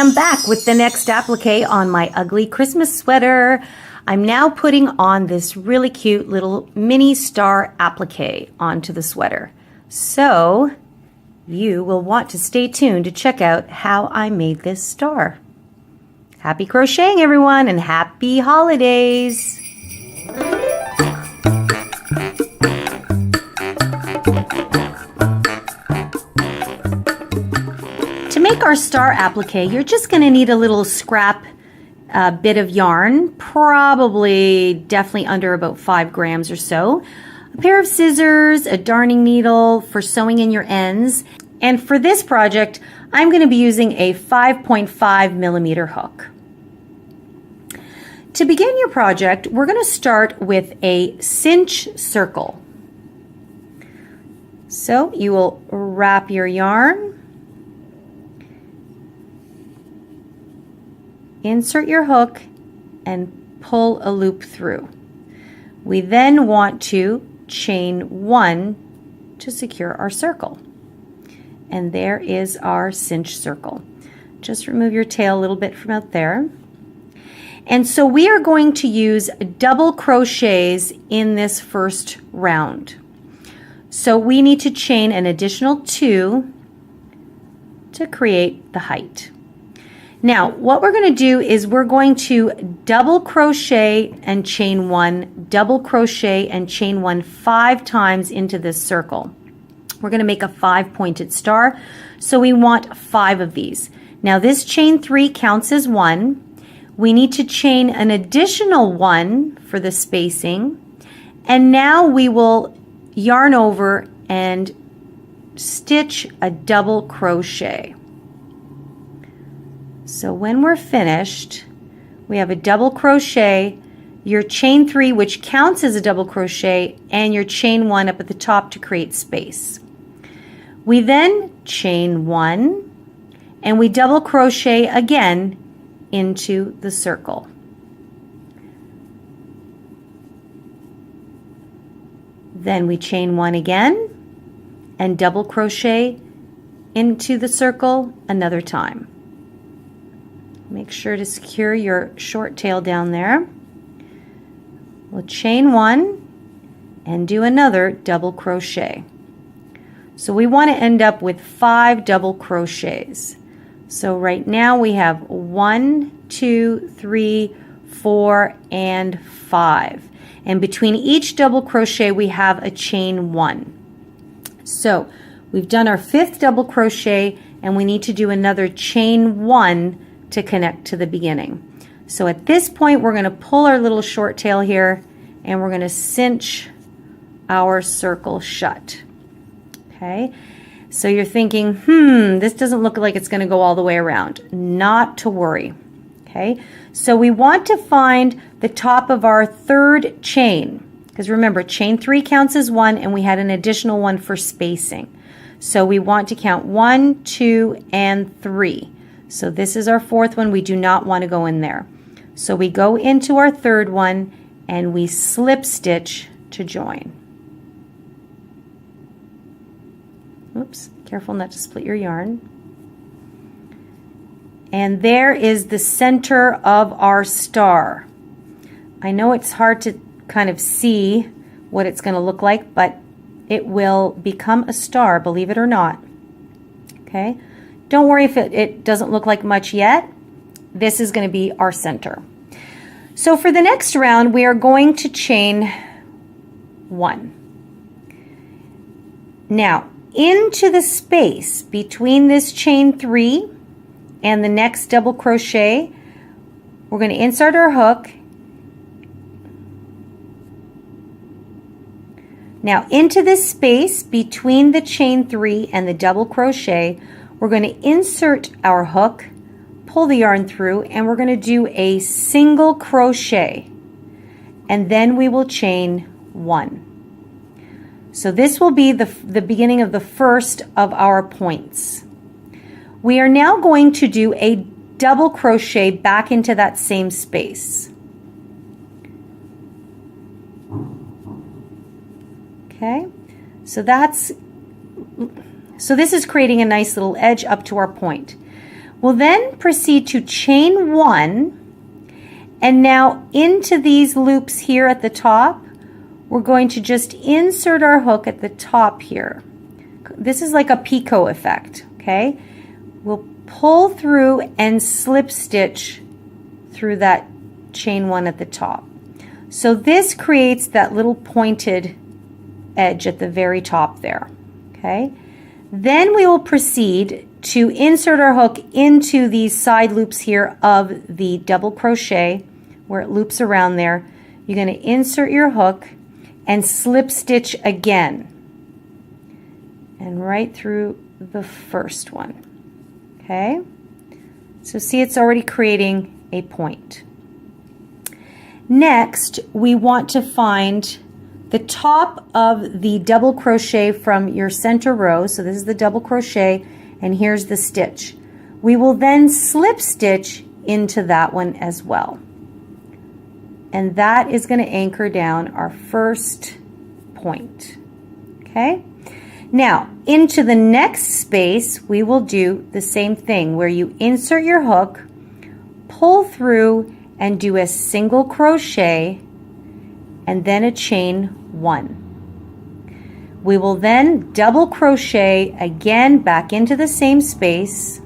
I'm back with the next applique on my ugly Christmas sweater. I'm now putting on this really cute little mini star applique onto the sweater. So you will want to stay tuned to check out how I made this star. Happy crocheting, everyone, and happy holidays! To make our star applique, you're just going to need a little scrap bit of yarn, definitely under about 5 grams or so, a pair of scissors, a darning needle for sewing in your ends, and for this project, I'm going to be using a 5.5 millimeter hook. To begin your project, we're going to start with a cinch circle. So you will wrap your yarn, insert your hook, and pull a loop through. We then want to chain 1 to secure our circle. And there is our cinch circle. Just remove your tail a little bit from out there. And so we are going to use double crochets in this first round. So we need to chain an additional 2 to create the height. Now, what we're going to do is we're going to double crochet and chain 1, double crochet and chain 1 5 times into this circle. We're going to make a 5-pointed star, so we want 5 of these. Now this chain 3 counts as 1. We need to chain an additional 1 for the spacing, and now we will yarn over and stitch a double crochet. So when we're finished, we have a double crochet, your chain 3, which counts as a double crochet, and your chain 1 up at the top to create space. We then chain 1 and we double crochet again into the circle. Then we chain 1 again and double crochet into the circle another time. Make sure to secure your short tail down there. We'll chain 1 and do another double crochet. So we want to end up with 5 double crochets. So right now we have 1, 2, 3, 4, and 5. And between each double crochet we have a chain 1. So we've done our 5th double crochet and we need to do another chain 1 to connect to the beginning. So at this point we're going to pull our little short tail here and we're going to cinch our circle shut. Okay, so you're thinking, this doesn't look like it's going to go all the way around. Not to worry. Okay, so we want to find the top of our 3rd chain, because remember, chain 3 counts as 1 and we had an additional 1 for spacing. So we want to count 1, 2, and 3. So this is our 4th one. We do not want to go in there. So we go into our 3rd one and we slip stitch to join. Oops, careful not to split your yarn. And there is the center of our star. I know it's hard to kind of see what it's going to look like, but it will become a star, believe it or not. Okay, don't worry if it doesn't look like much yet. This is going to be our center. So for the next round, we are going to chain 1. Now, into the space between this chain 3 and the next double crochet, we're going to insert our hook. Now into this space between the chain 3 and the double crochet, we're going to insert our hook, pull the yarn through, and we're going to do a single crochet, and then we will chain 1. So this will be the beginning of the first of our points. We are now going to do a double crochet back into that same space. Okay, so this is creating a nice little edge up to our point. We'll then proceed to chain 1, and now into these loops here at the top, we're going to just insert our hook at the top here. This is like a picot effect, okay? We'll pull through and slip stitch through that chain 1 at the top. So this creates that little pointed edge at the very top there, okay? Then we will proceed to insert our hook into these side loops here of the double crochet where it loops around there. You're going to insert your hook and slip stitch again and right through the first one, okay? So see, it's already creating a point. Next, we want to find the top of the double crochet from your center row. So this is the double crochet, and here's the stitch. We will then slip stitch into that one as well. And that is going to anchor down our first point. Okay? Now, into the next space, we will do the same thing where you insert your hook, pull through, and do a single crochet, and then a chain 1. We will then double crochet again back into the same space,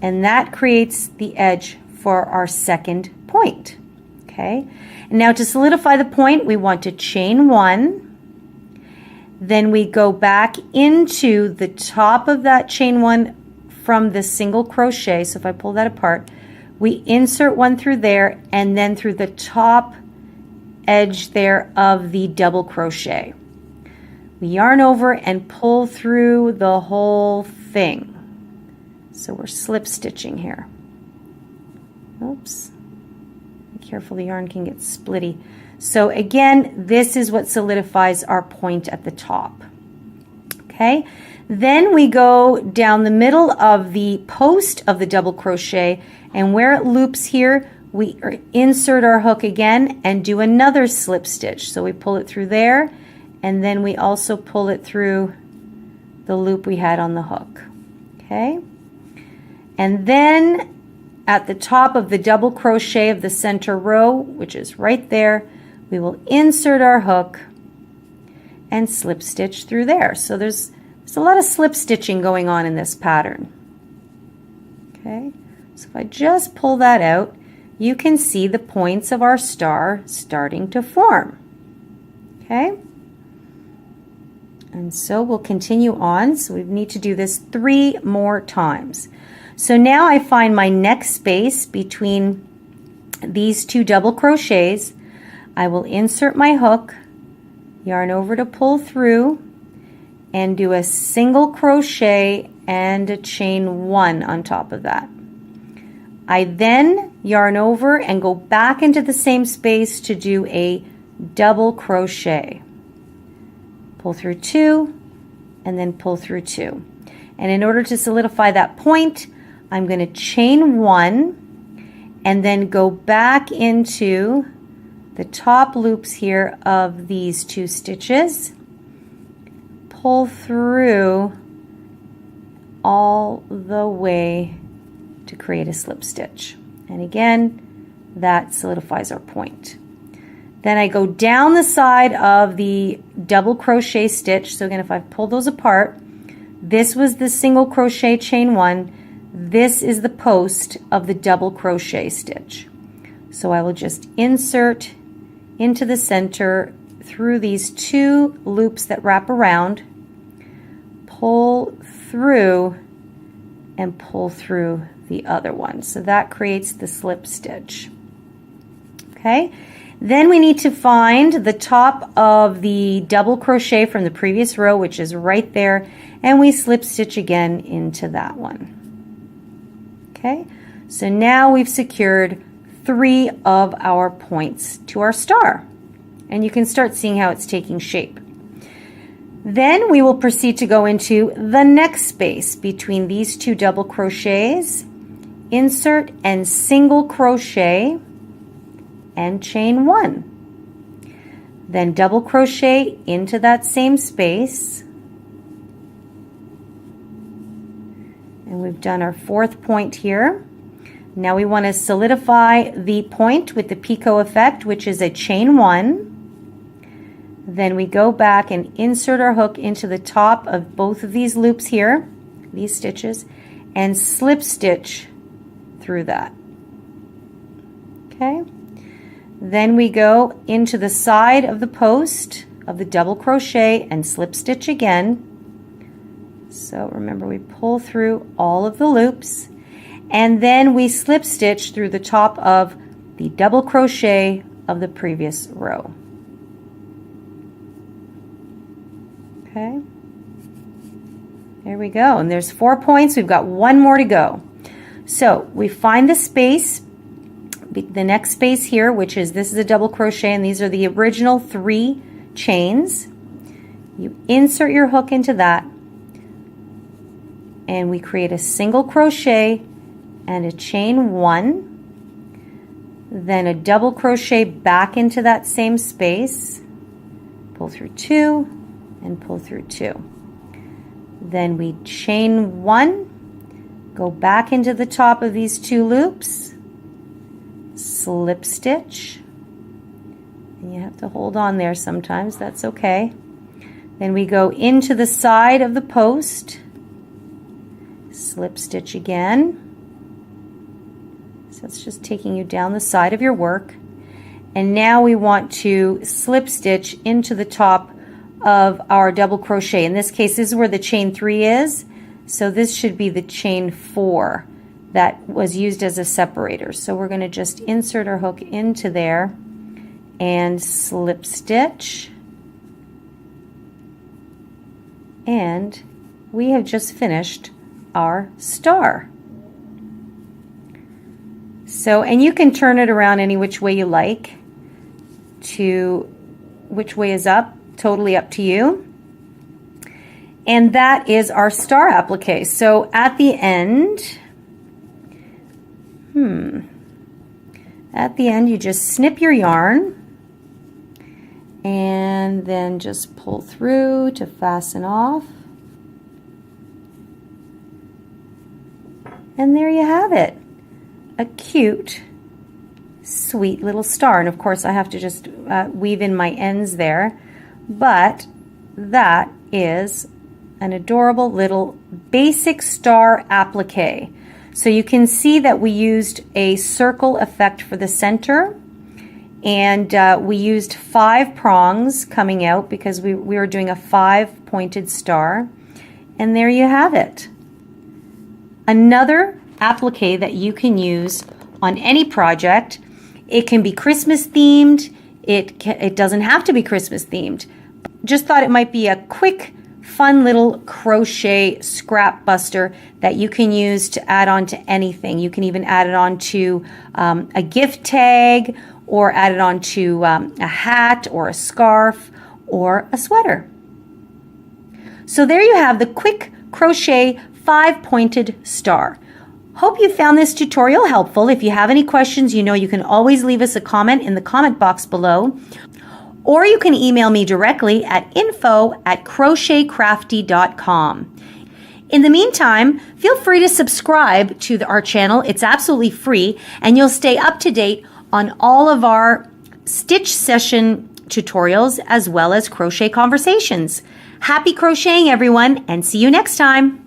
and that creates the edge for our second point. Okay, and now to solidify the point, we want to chain 1, then we go back into the top of that chain 1 from the single crochet. So if I pull that apart, we insert 1 through there and then through the top edge there of the double crochet. We yarn over and pull through the whole thing. So we're slip stitching here. Oops. Be careful, the yarn can get splitty. So again, this is what solidifies our point at the top. Okay, then we go down the middle of the post of the double crochet, and where it loops here, we insert our hook again and do another slip stitch. So we pull it through there, and then we also pull it through the loop we had on the hook. Okay, and then at the top of the double crochet of the center row, which is right there, we will insert our hook and slip stitch through there. So there's a lot of slip stitching going on in this pattern. Okay, so if I just pull that out, you can see the points of our star starting to form. Okay, and so we'll continue on. So we need to do this 3 more times. So now I find my next space between these 2 double crochets. I will insert my hook, yarn over to pull through, and do a single crochet and a chain 1 on top of that. I then yarn over and go back into the same space to do a double crochet. Pull through 2 and then pull through 2. And in order to solidify that point, I'm going to chain 1 and then go back into the top loops here of these 2 stitches, pull through all the way to create a slip stitch. And again, that solidifies our point. Then I go down the side of the double crochet stitch. So again, if I pull those apart, this was the single crochet chain 1. This is the post of the double crochet stitch. So I will just insert into the center through these 2 loops that wrap around, pull through, and pull through the other one. So that creates the slip stitch. Okay, then we need to find the top of the double crochet from the previous row, which is right there, and we slip stitch again into that one. Okay, so now we've secured 3 of our points to our star, and you can start seeing how it's taking shape. Then we will proceed to go into the next space between these 2 double crochets, insert and single crochet and chain 1. Then double crochet into that same space, And we've done our 4th point here. Now we want to solidify the point with the picot effect, which is a chain 1. Then we go back and insert our hook into the top of both of these loops here, these stitches, and slip stitch through that. Okay. Then we go into the side of the post of the double crochet and slip stitch again. So remember, we pull through all of the loops, and then we slip stitch through the top of the double crochet of the previous row. Okay, there we go, and there's 4 points. We've got 1 more to go. So we find the space, the next space here, which is, this is a double crochet, and these are the original 3 chains. You insert your hook into that, and we create a single crochet and a chain 1, then a double crochet back into that same space, pull through 2 and pull through 2. Then we chain 1, go back into the top of these 2 loops, slip stitch, and you have to hold on there sometimes, that's okay. Then we go into the side of the post, slip stitch again. So it's just taking you down the side of your work. And now we want to slip stitch into the top of our double crochet. In this case, this is where the chain 3 is. So this should be the chain 4 that was used as a separator. So we're going to just insert our hook into there and slip stitch. And we have just finished our star. So, and you can turn it around any which way you like, to which way is up, totally up to you. And that is our star applique. So at the end, you just snip your yarn and then just pull through to fasten off. And there you have it, a cute, sweet little star. And of course I have to just weave in my ends there, but that is an adorable little basic star applique. So you can see that we used a circle effect for the center, and we used 5 prongs coming out because we were doing a 5-pointed star. And there you have it. Another applique that you can use on any project. It can be Christmas themed. It doesn't have to be Christmas themed. Just thought it might be a quick, fun little crochet scrap buster that you can use to add on to anything. You can even add it on to a gift tag, or add it on to a hat or a scarf or a sweater. So there you have the quick crochet 5-pointed star. Hope you found this tutorial helpful. If you have any questions, you know you can always leave us a comment in the comment box below, or you can email me directly at info@crochetcrafty.com. In the meantime, feel free to subscribe to our channel. It's absolutely free, and you'll stay up to date on all of our stitch session tutorials as well as crochet conversations. Happy crocheting, everyone, and see you next time.